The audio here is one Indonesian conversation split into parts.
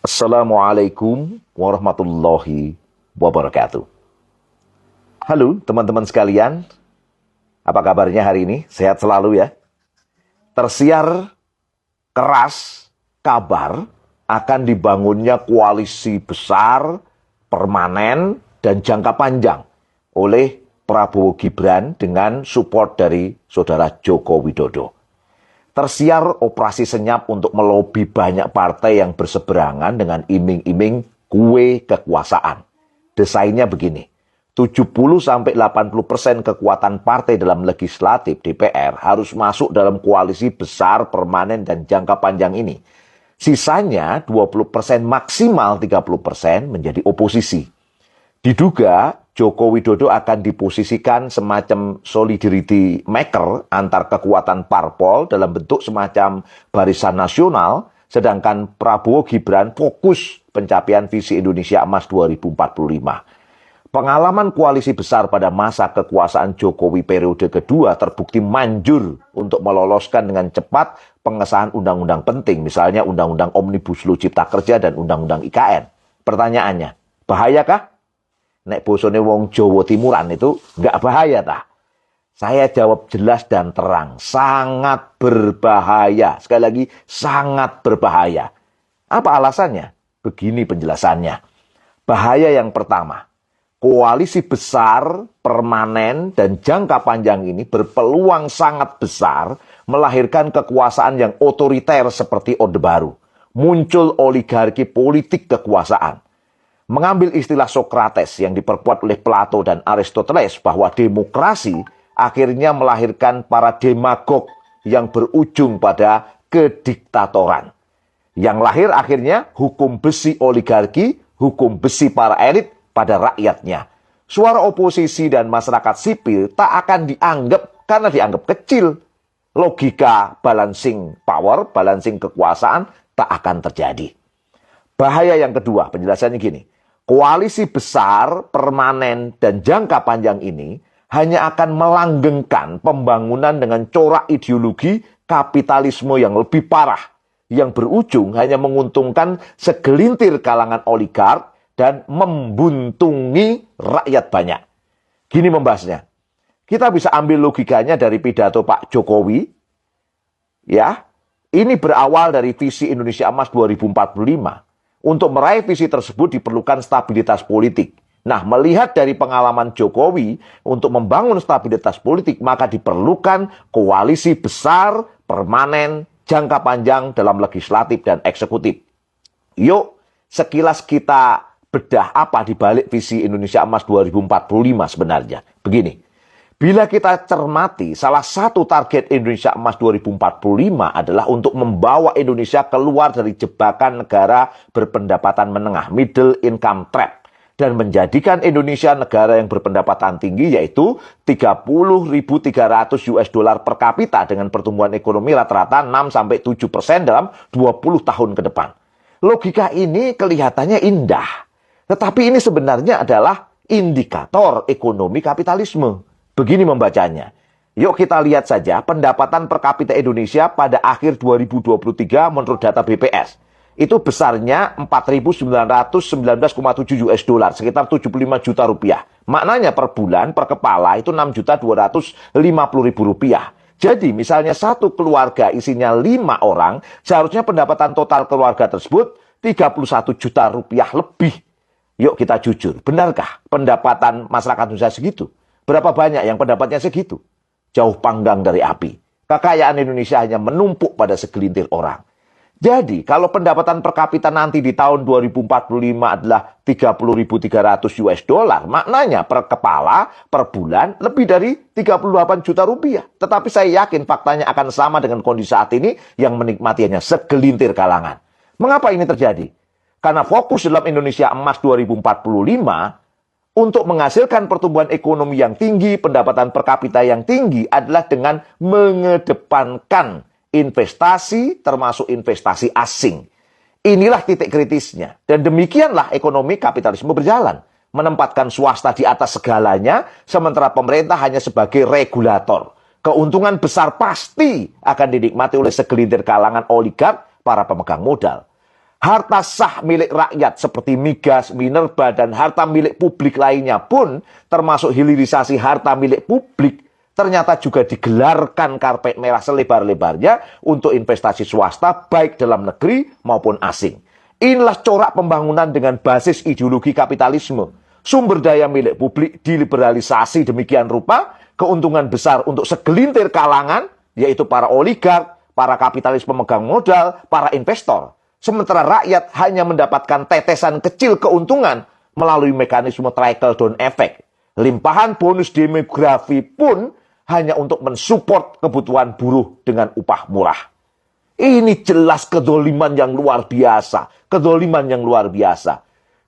Assalamualaikum warahmatullahi wabarakatuh. Halo teman-teman sekalian, apa kabarnya hari ini? Sehat selalu ya. Tersiar keras kabar akan dibangunnya koalisi besar, permanen, dan jangka panjang oleh Prabowo Gibran dengan support dari saudara Joko Widodo. Tersiar operasi senyap untuk melobi banyak partai yang berseberangan dengan iming-iming kue kekuasaan. Desainnya begini, 70-80% kekuatan partai dalam legislatif DPR harus masuk dalam koalisi besar, permanen, dan jangka panjang ini. Sisanya 20% maksimal 30% menjadi oposisi. Diduga Joko Widodo akan diposisikan semacam solidarity maker antar kekuatan parpol dalam bentuk semacam barisan nasional, sedangkan Prabowo Gibran fokus pencapaian visi Indonesia Emas 2045. Pengalaman koalisi besar pada masa kekuasaan Jokowi periode kedua terbukti manjur untuk meloloskan dengan cepat pengesahan undang-undang penting, misalnya Undang-Undang Omnibus Law Cipta Kerja dan Undang-Undang IKN. Pertanyaannya, bahayakah? Nek bosone wong Jawa Timuran itu nggak bahaya tah? Saya jawab jelas dan terang, sangat berbahaya. Sekali lagi, sangat berbahaya. Apa alasannya? Begini penjelasannya. Bahaya yang pertama, koalisi besar, permanen, dan jangka panjang ini berpeluang sangat besar melahirkan kekuasaan yang otoriter seperti Orde Baru. Muncul oligarki politik kekuasaan. Mengambil istilah Sokrates yang diperkuat oleh Plato dan Aristoteles bahwa demokrasi akhirnya melahirkan para demagog yang berujung pada kediktatoran. Yang lahir akhirnya hukum besi oligarki, hukum besi para elit pada rakyatnya. Suara oposisi dan masyarakat sipil tak akan dianggap karena dianggap kecil. Logika balancing power, balancing kekuasaan tak akan terjadi. Bahaya yang kedua, penjelasannya gini. Koalisi besar, permanen, dan jangka panjang ini hanya akan melanggengkan pembangunan dengan corak ideologi kapitalisme yang lebih parah, yang berujung hanya menguntungkan segelintir kalangan oligark dan membuntungi rakyat banyak. Gini membahasnya. Kita bisa ambil logikanya dari pidato Pak Jokowi. Ya, ini berawal dari visi Indonesia Emas 2045. Untuk meraih visi tersebut diperlukan stabilitas politik. Nah, melihat dari pengalaman Jokowi untuk membangun stabilitas politik, maka diperlukan koalisi besar, permanen, jangka panjang dalam legislatif dan eksekutif. Yuk, sekilas kita bedah apa di balik visi Indonesia Emas 2045 sebenarnya. Begini. Bila kita cermati, salah satu target Indonesia Emas 2045 adalah untuk membawa Indonesia keluar dari jebakan negara berpendapatan menengah, middle income trap, dan menjadikan Indonesia negara yang berpendapatan tinggi, yaitu 30.300 US dollar per kapita dengan pertumbuhan ekonomi rata-rata 6-7% dalam 20 tahun ke depan. Logika ini kelihatannya indah, tetapi ini sebenarnya adalah indikator ekonomi kapitalisme. Begini membacanya. Yuk kita lihat saja pendapatan per kapita Indonesia pada akhir 2023 menurut data BPS. Itu besarnya 4.919,7 US dollar, sekitar 75 juta rupiah. Maknanya per bulan, per kepala itu 6.250.000 rupiah. Jadi misalnya satu keluarga isinya 5 orang, seharusnya pendapatan total keluarga tersebut 31 juta rupiah lebih. Yuk kita jujur, benarkah pendapatan masyarakat Indonesia segitu? Berapa banyak yang pendapatnya segitu? Jauh panggang dari api. Kekayaan Indonesia hanya menumpuk pada segelintir orang. Jadi, kalau pendapatan per kapita nanti di tahun 2045 adalah 30.300 US dollar, maknanya per kepala, per bulan, lebih dari 38 juta rupiah. Tetapi saya yakin faktanya akan sama dengan kondisi saat ini yang menikmati hanya segelintir kalangan. Mengapa ini terjadi? Karena fokus dalam Indonesia Emas 2045 untuk menghasilkan pertumbuhan ekonomi yang tinggi, pendapatan per kapita yang tinggi adalah dengan mengedepankan investasi termasuk investasi asing. Inilah titik kritisnya. Dan demikianlah ekonomi kapitalisme berjalan. Menempatkan swasta di atas segalanya, sementara pemerintah hanya sebagai regulator. Keuntungan besar pasti akan dinikmati oleh segelintir kalangan oligark, para pemegang modal. Harta sah milik rakyat seperti migas, minerba, dan harta milik publik lainnya pun termasuk hilirisasi harta milik publik ternyata juga digelarkan karpet merah selebar-lebarnya untuk investasi swasta baik dalam negeri maupun asing. Inilah corak pembangunan dengan basis ideologi kapitalisme. Sumber daya milik publik diliberalisasi demikian rupa, keuntungan besar untuk segelintir kalangan, yaitu para oligark, para kapitalis pemegang modal, para investor. Sementara rakyat hanya mendapatkan tetesan kecil keuntungan melalui mekanisme trickle-down effect. Limpahan bonus demografi pun hanya untuk mensupport kebutuhan buruh dengan upah murah. Ini jelas kedoliman yang luar biasa. Kedoliman yang luar biasa.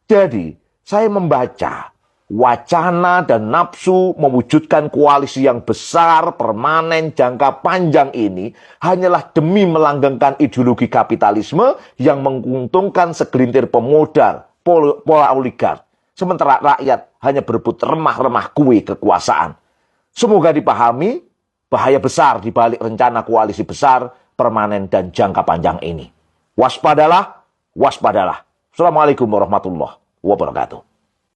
Jadi, saya membaca wacana dan nafsu mewujudkan koalisi yang besar, permanen, jangka panjang ini hanyalah demi melanggengkan ideologi kapitalisme yang menguntungkan segelintir pemodal, pola oligark. Sementara rakyat hanya berebut remah-remah kue kekuasaan. Semoga dipahami bahaya besar di balik rencana koalisi besar, permanen, dan jangka panjang ini. Waspadalah, waspadalah. Assalamualaikum warahmatullahi wabarakatuh.